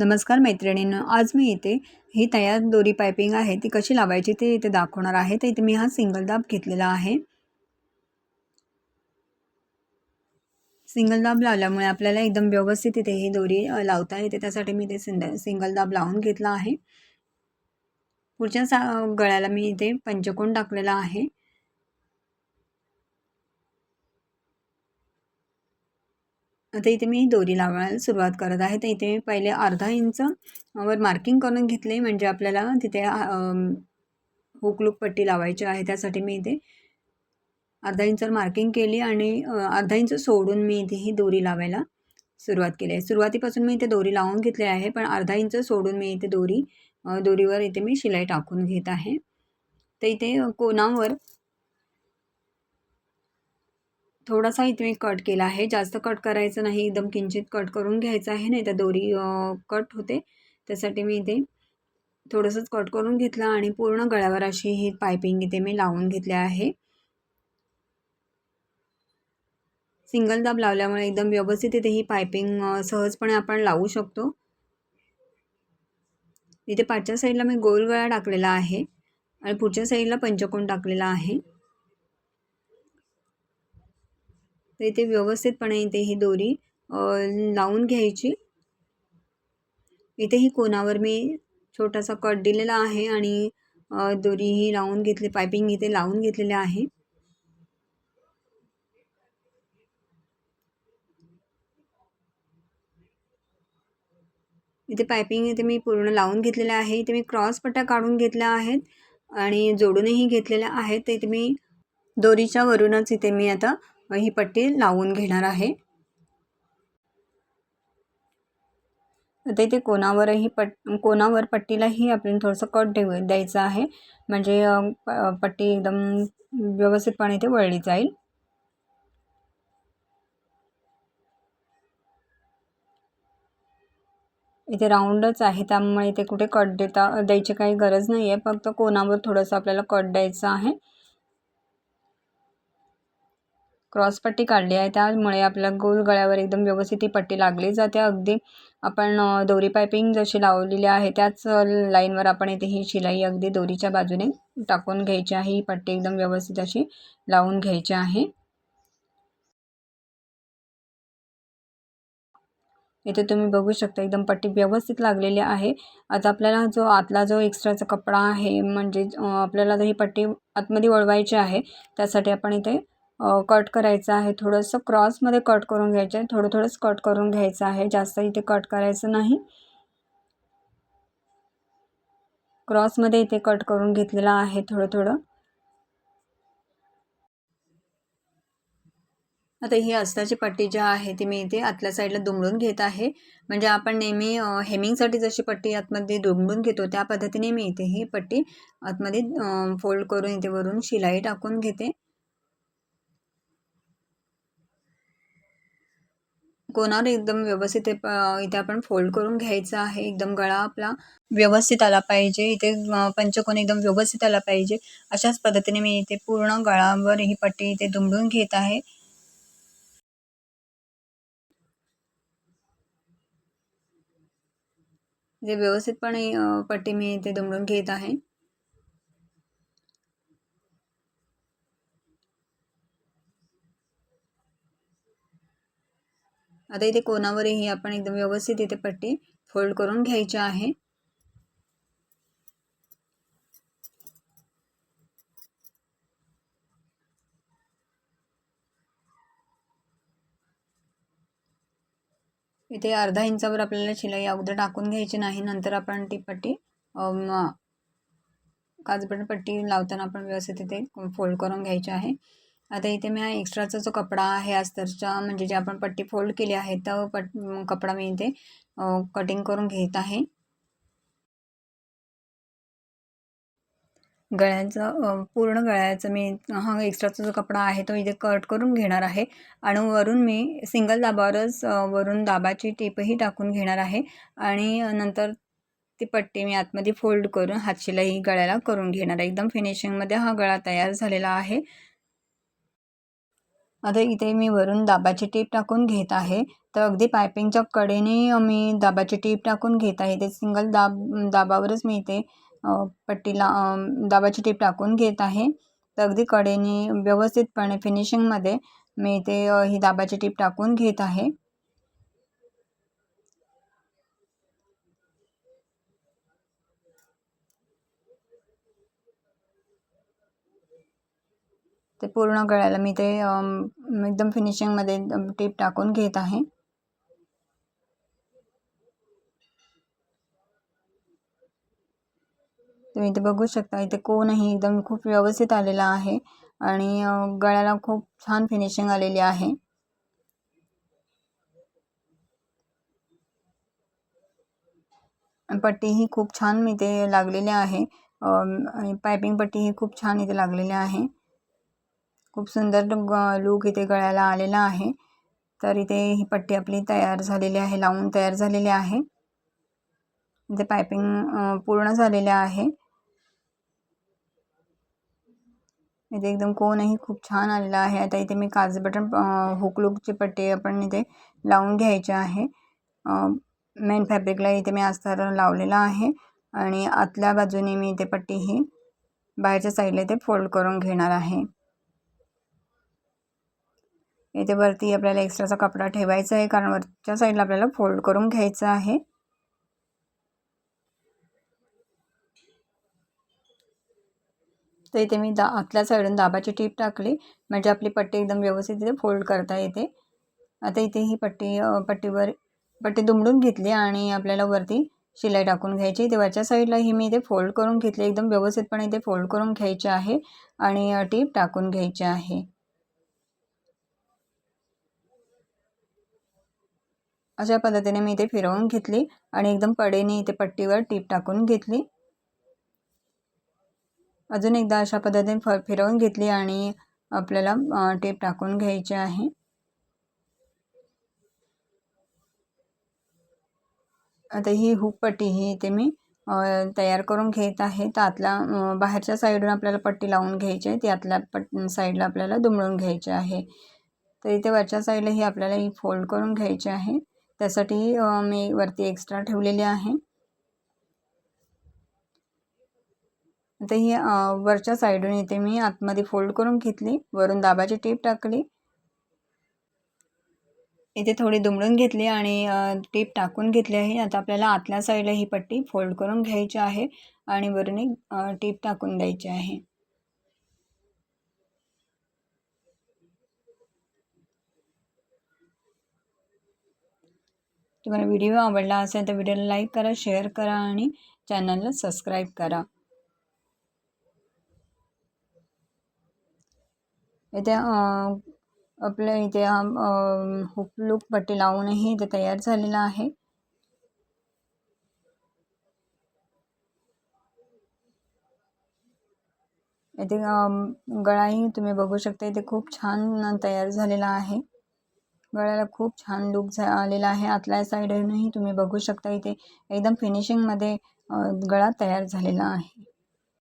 नमस्कार मैत्रिणींनो, आज मी इथे ही तयार दोरी पायपिंग आहे ती कशी लावायची ते इथे दाखवणार आहे. तर इथे मी हा सिंगल दाब घेतलेला आहे. सिंगल दाब लावल्यामुळे आपल्याला एकदम व्यवस्थित इथे ही दोरी लावता येते. त्यासाठी मी इथे सिंगल दाब लावून घेतला आहे. पुढच्या गळ्याला मी इथे पंचकोन टाकलेला आहे. आता इथे मी दोरी लावायला सुरुवात करत आहे. तर इथे पहिले अर्धा इंच वर मार्किंग करून घेतले, म्हणजे आपल्याला तिथे हुक लूप पट्टी लावायची आहे. त्यासाठी मी इथे अर्धा इंच मार्किंग केली आणि अर्धा इंच सोडून मी इथे ही दोरी लावायला सुरुवात केली आहे. सुरुवातीपासून मी इथे दोरी लावून घेतली आहे, पण अर्धा इंच सोडून मी इथे दोरीवर इथे मी शिलाई टाकून घेत आहे. तर इथे कोणावर थोडासा इथे मी कट केला आहे. जास्त कट करायचं नाही, एकदम किंचित कट करून घ्यायचं आहे, नाही तर दोरी कट होते. त्यासाठी मी इथे थोडंसंच कट करून घेतलं आणि पूर्ण गळ्यावर अशी ही पायपिंग इथे मी लावून घेतली आहे. सिंगल दाब लावल्यामुळे एकदम व्यवस्थित इथे ही पायपिंग सहजपणे आपण लावू शकतो. इथे पाठच्या साईडला मी गोल गळा टाकलेला आहे आणि पुढच्या साईडला पंचकोन टाकलेला आहे. तर इथे व्यवस्थितपणे इथे ही दोरी लावून घ्यायची. इथे ही कोणावर मी छोटासा कट दिलेला आहे आणि दोरी ही लावून घेतली, पायपिंग इथे लावून घेतलेली आहे. इथे पायपिंग इथे मी पूर्ण लावून घेतलेल्या आहे. इथे मी क्रॉस पट्ट्या काढून घेतल्या आहेत आणि जोडूनही घेतलेल्या आहेत. तर इथे मी दोरीच्या वरूनच इथे मी आता ही पट्टी लावून घेणार आहे. आता इथे कोणावर पट्टीलाही आपण थोडंसं कट द्यायचं आहे, म्हणजे पट्टी एकदम व्यवस्थितपणे इथे वळली जाईल. इथे राऊंडच आहे, त्यामुळे इथे कुठे कट द्यायची काही गरज नाही आहे. फक्त कोणावर थोडंसं आपल्याला कट द्यायचं आहे. क्रॉस पट्टी काढली आहे, त्यामुळे आपल्या गोल गळ्यावर एकदम व्यवस्थित ही पट्टी लागली जाते. अगदी आपण दोरी पायपिंग जशी लावलेली आहे त्याच लाईनवर आपण इथे ही शिलाई अगदी दोरीच्या बाजूने टाकून घ्यायची आहे. ही पट्टी एकदम व्यवस्थित अशी लावून घ्यायची आहे. इथे तुम्ही बघू शकता एकदम पट्टी व्यवस्थित लागलेली आहे. आता आपल्याला जो आतला जो एक्स्ट्राचा कपडा आहे, म्हणजे आपल्याला ही पट्टी आतमध्ये वळवायची आहे, त्यासाठी आपण इथे कट करायचं आहे. थोडंसं क्रॉसमध्ये कट करून घ्यायचं आहे, थोडंच कट करून घ्यायचं आहे, जास्त इथे कट करायचं नाही. क्रॉसमध्ये इथे कट करून घेतलेला आहे थोडं. आता ही अस्ताची पट्टी जी आहे ती मी इथे आतल्या साईडला दुमडून घेत आहे. म्हणजे आपण नेहमी हेमिंगसाठी जशी पट्टी आतमध्ये दुमडून घेतो त्या पद्धतीने मी इथे ही पट्टी आतमध्ये फोल्ड करून इथे वरून शिलाई टाकून घेते. कोणावर एकदम व्यवस्थित इथे आपण फोल्ड करून घ्यायचं आहे. एकदम गळा आपला व्यवस्थित आला पाहिजे. इथे पंचकोन एकदम व्यवस्थित आला पाहिजे. अशाच पद्धतीने मी इथे पूर्ण गळावर ही पट्टी इथे दुमडून घेत आहे. जे व्यवस्थितपणे पट्टी मी इथे दुमडून घेत आहे. आता इथे कोणावरही आपण एकदम व्यवस्थित इथे पट्टी फोल्ड करून घ्यायची आहे. इथे अर्धा इंचावर आपल्याला शिलाई अगोदर टाकून घ्यायची नाही, नंतर आपण ती पट्टी काजबट पट्टी लावताना आपण व्यवस्थित इथे फोल्ड करून घ्यायची आहे. आता इथे मी हा एक्स्ट्राचा जो कपडा आहे अस्तरचा, म्हणजे जे आपण पट्टी फोल्ड केली आहे तो कपडा मी इथे कटिंग करून घेत आहे. पूर्ण गळ्याचं मी हा एक्स्ट्राचा जो कपडा आहे तो इथे कट करून घेणार आहे आणि वरून मी सिंगल दाबावरच वरून दाबाची टीपही टाकून घेणार आहे आणि नंतर ती पट्टी मी आतमध्ये फोल्ड करून हातशिलाई गळ्याला करून घेणार आहे. एकदम फिनिशिंगमध्ये हा गळा तयार झालेला आहे. आता इथे मी वरून दाबाची टीप टाकून घेत आहे. तर अगदी पायपिंगच्या कडेने मी दाबाची टीप टाकून घेत आहे. ते सिंगल दाबावरच मी इथे पट्टीला दाबाची टीप टाकून घेत आहे. तर अगदी कडेने व्यवस्थितपणे फिनिशिंगमध्ये मी इथे ही दाबाची टीप टाकून घेत आहे. ते पूर्ण गळ्याला मी ते एकदम फिनिशिंगमध्ये टीप टाकून घेत आहे. तुम्ही इथे बघू शकता, इथे कोनही एकदम खूप व्यवस्थित आलेला आहे आणि गळ्याला खूप छान फिनिशिंग आलेली आहे. पट्टी ही खूप छान इथे लागलेली आहे आणि पायपिंग पट्टी ही खूप छान इथे लागलेली आहे. खूप सुंदर लूक इथे गळ्याला आलेला आहे. तर इथे ही पट्टी आपली तयार झालेली आहे, लावून तयार झालेली आहे. इथे पायपिंग पूर्ण झालेले आहे. इथे एकदम कोनही खूप छान आलेला आहे. आता इथे मी काज बटन हुक लूकची पट्टी आपण इथे लावून घ्यायची आहे. मेन फॅब्रिकला इथे मी अस्तर लावलेला आहे आणि आतल्या बाजूने मी इथे पट्टी ही बाहेरच्या साईडला इथे फोल्ड करून घेणार आहे. इथे वरती आपल्याला एक्स्ट्राचा कपडा ठेवायचा आहे, कारण वरच्या साईडला आपल्याला फोल्ड करून घ्यायचं आहे. तर इथे मी आतल्या साईडून दाबाची टीप टाकली, म्हणजे आपली पट्टी एकदम व्यवस्थित इथे फोल्ड करता येते. आता इथे ही पट्टी दुमडून घेतली आणि आपल्याला वरती शिलाई टाकून घ्यायची. इथे वरच्या साईडला ही मी इथे फोल्ड करून घेतली, एकदम व्यवस्थितपणे इथे फोल्ड करून घ्यायचे आहे आणि टीप टाकून घ्यायची आहे. अशा पद्धतीने मी इथे फिरवून घेतली आणि एकदम कडेने इथे पट्टीवर टीप टाकून घेतली. अजून एकदा अशा पद्धतीने फिरवून घेतली आणि आपल्याला टेप टाकून घ्यायचे आहे. आता ही हुक पट्टी ही इथे मी तयार करून घेत आहे. तर आतला बाहेरच्या साईडून आपल्याला पट्टी लावून घ्यायची आहे, ती आतल्या साईडला आपल्याला दुमडून घ्यायची आहे. तर इथे वरच्या साईडला ही आपल्याला ही फोल्ड करून घ्यायची आहे. त्यासाठी मी वरती एक्स्ट्रा ठेवलेली आहे. आता ही वरच्या साईडून इथे मी आतमध्ये फोल्ड करून घेतली, वरून दाबाची टीप टाकली, इथे थोडी दुमडून घेतली आणि टीप टाकून घेतली आहे. आता आपल्याला आतल्या साईडला ही पट्टी फोल्ड करून घ्यायची आहे आणि वरून एक टीप टाकून द्यायची आहे. तुम्हाला व्हिडिओ आवडला असेल तर व्हिडिओला लाईक करा, शेअर करा आणि चॅनलला सबस्क्राईब करा. इथे आपल्या इथे हुक लूक पट्टी लावूनही इथे तयार झालेला आहे. इथे गळाही तुम्ही बघू शकता, इथे खूप छान तयार झालेला आहे. गळ्याला खूप छान लूक आलेला आहे. आतल्या साईडूनही तुम्ही बघू शकता, इथे एकदम फिनिशिंगमध्ये गळा तयार झालेला आहे.